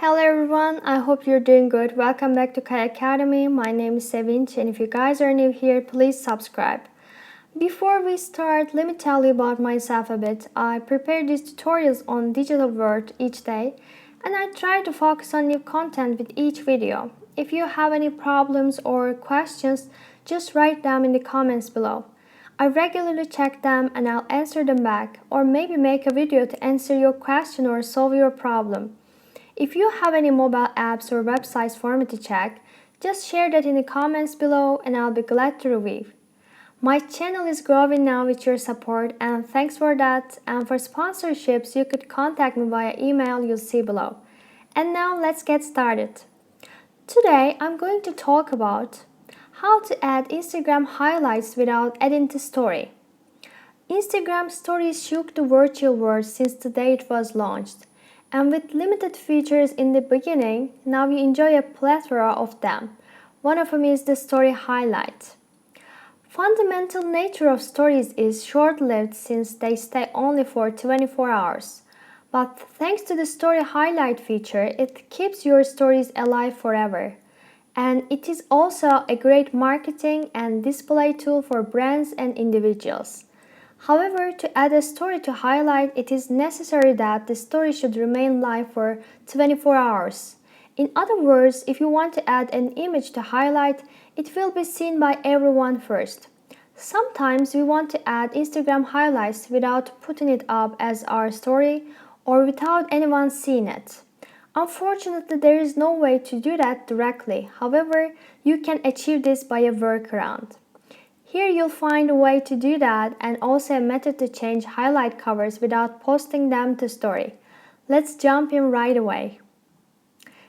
Hello everyone, I hope you're doing good. Welcome back to Kai Academy. My name is Sevinch and if you guys are new here, please subscribe. Before we start, let me tell you about myself a bit. I prepare these tutorials on digital world each day and I try to focus on new content with each video. If you have any problems or questions, just write them in the comments below. I regularly check them and I'll answer them back, or maybe make a video to answer your question or solve your problem. If you have any mobile apps or websites for me to check, just share that in the comments below and I'll be glad to review. My channel is growing now with your support and thanks for that, and for sponsorships you could contact me via email you'll see below. And now let's get started. Today I'm going to talk about how to add Instagram highlights without adding to story. Instagram stories shook the virtual world since the day it was launched. And with limited features in the beginning, now you enjoy a plethora of them. One of them is the story highlight. Fundamental nature of stories is short-lived since they stay only for 24 hours. But thanks to the story highlight feature, it keeps your stories alive forever. And it is also a great marketing and display tool for brands and individuals. However, to add a story to highlight, it is necessary that the story should remain live for 24 hours. In other words, if you want to add an image to highlight, it will be seen by everyone first. Sometimes we want to add Instagram highlights without putting it up as our story or without anyone seeing it. Unfortunately, there is no way to do that directly. However, you can achieve this by a workaround. Here you'll find a way to do that and also a method to change highlight covers without posting them to story. Let's jump in right away.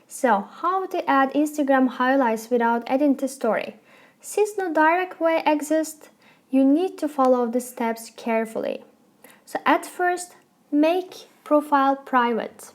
So, how to add Instagram highlights without adding to story? Since no direct way exists, you need to follow the steps carefully. So at first, make profile private.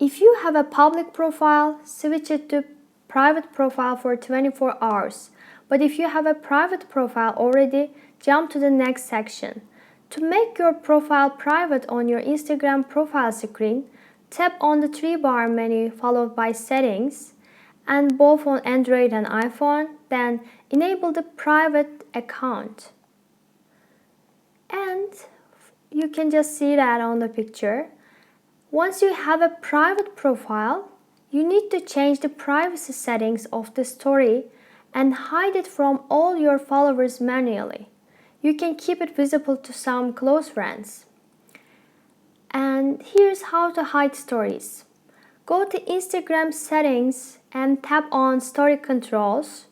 If you have a public profile, switch it to private profile for 24 hours. But if you have a private profile already, jump to the next section. To make your profile private on your Instagram profile screen, tap on the three-bar menu followed by Settings, and both on Android and iPhone, then enable the private account. And you can just see that on the picture. Once you have a private profile, you need to change the privacy settings of the story and hide it from all your followers manually. You can keep it visible to some close friends. And here's how to hide stories. Go to Instagram settings and tap on story controls.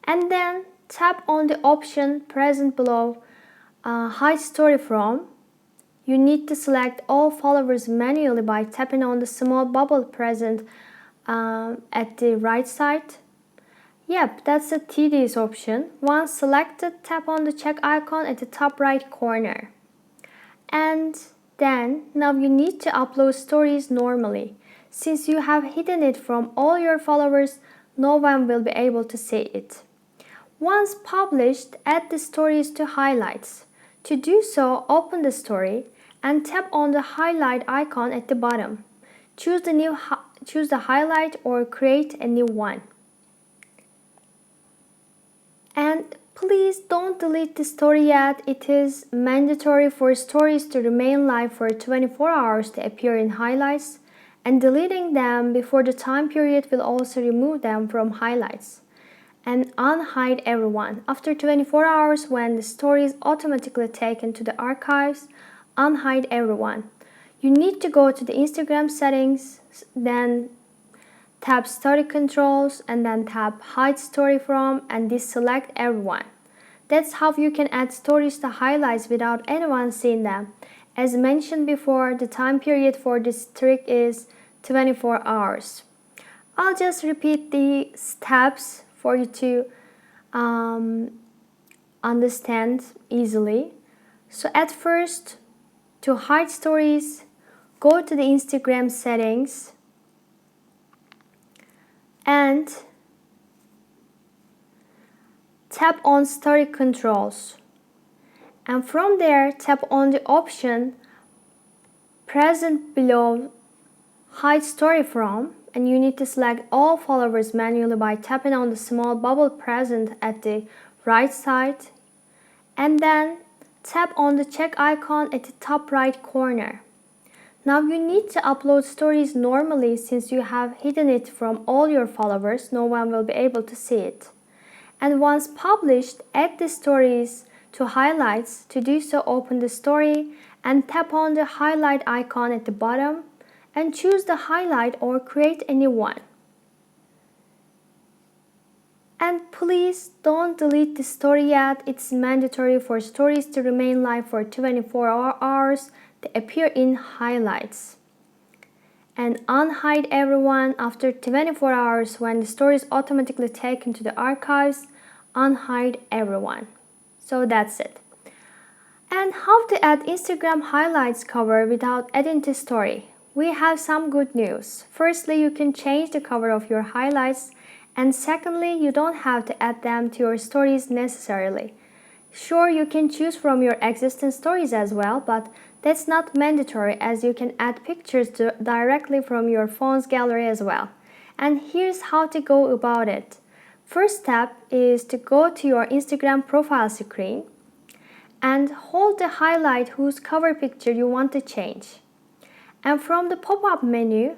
And then tap on the option present below, hide story from. You need to select all followers manually by tapping on the small bubble present at the right side. Yep, that's a tedious option. Once selected, tap on the check icon at the top right corner. And then, now you need to upload stories normally. Since you have hidden it from all your followers, no one will be able to see it. Once published, add the stories to highlights. To do so, open the story and tap on the highlight icon at the bottom. Choose the highlight or create a new one. And please don't delete the story yet. It is mandatory for stories to remain live for 24 hours to appear in highlights, and deleting them before the time period will also remove them from highlights. And unhide everyone. After 24 hours, when the story is automatically taken to the archives, unhide everyone. You need to go to the Instagram settings, then tap story controls, and then tap hide story from, and deselect everyone. That's how you can add stories to highlights without anyone seeing them. As mentioned before, the time period for this trick is 24 hours. I'll just repeat the steps for you to understand easily. So at first, to hide stories, go to the Instagram settings and tap on story controls, and from there tap on the option present below hide story from, and you need to select all followers manually by tapping on the small bubble present at the right side, and then tap on the check icon at the top right corner. Now you need to upload stories normally since you have hidden it from all your followers. No one will be able to see it. And once published, add the stories to highlights. To do so, open the story and tap on the highlight icon at the bottom and choose the highlight or create a new one. And please don't delete the story yet. It's mandatory for stories to remain live for 24 hours. They appear in highlights. And unhide everyone after 24 hours when the story is automatically taken to the archives. Unhide everyone. So that's it. And how to add Instagram highlights cover without adding to story? We have some good news. Firstly, you can change the cover of your highlights, and secondly, you don't have to add them to your stories necessarily. Sure, you can choose from your existing stories as well, but that's not mandatory as you can add pictures directly from your phone's gallery as well. And here's how to go about it. First step is to go to your Instagram profile screen and hold the highlight whose cover picture you want to change. And from the pop-up menu,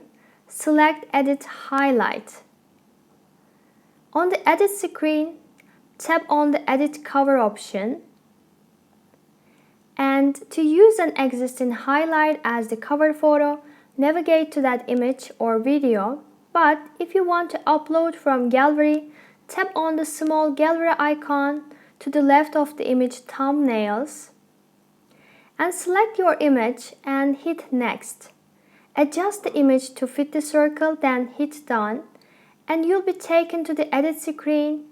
select Edit Highlight. On the Edit screen, tap on the Edit Cover option. And to use an existing highlight as the cover photo, navigate to that image or video. But if you want to upload from gallery, tap on the small gallery icon to the left of the image thumbnails and select your image and hit Next. Adjust the image to fit the circle, then hit Done, and you'll be taken to the Edit screen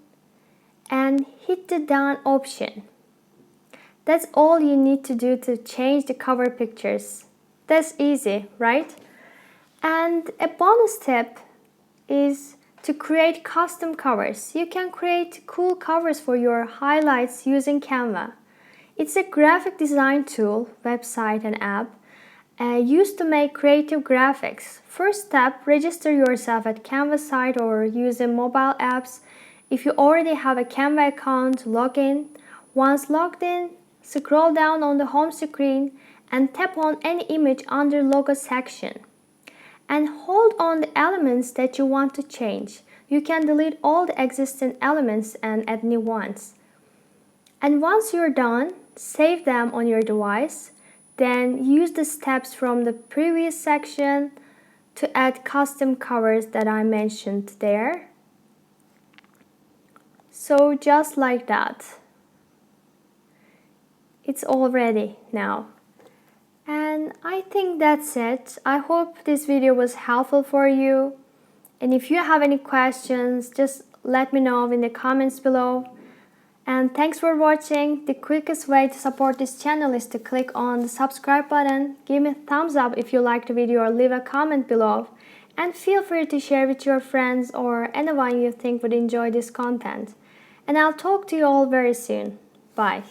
and hit the Done option. That's all you need to do to change the cover pictures. That's easy, right? And a bonus tip is to create custom covers. You can create cool covers for your highlights using Canva. It's a graphic design tool, website and app used to make creative graphics. First step, register yourself at Canva site or using mobile apps. If you already have a Canva account, log in. Once logged in, scroll down on the home screen and tap on any image under logo section. And hold on the elements that you want to change. You can delete all the existing elements and add new ones. And once you're done, save them on your device. Then use the steps from the previous section to add custom covers that I mentioned there. So just like that. It's all ready now. And I think that's it. I hope this video was helpful for you. And if you have any questions, just let me know in the comments below. And thanks for watching. The quickest way to support this channel is to click on the subscribe button. Give me a thumbs up if you liked the video or leave a comment below. And feel free to share with your friends or anyone you think would enjoy this content. And I'll talk to you all very soon. Bye.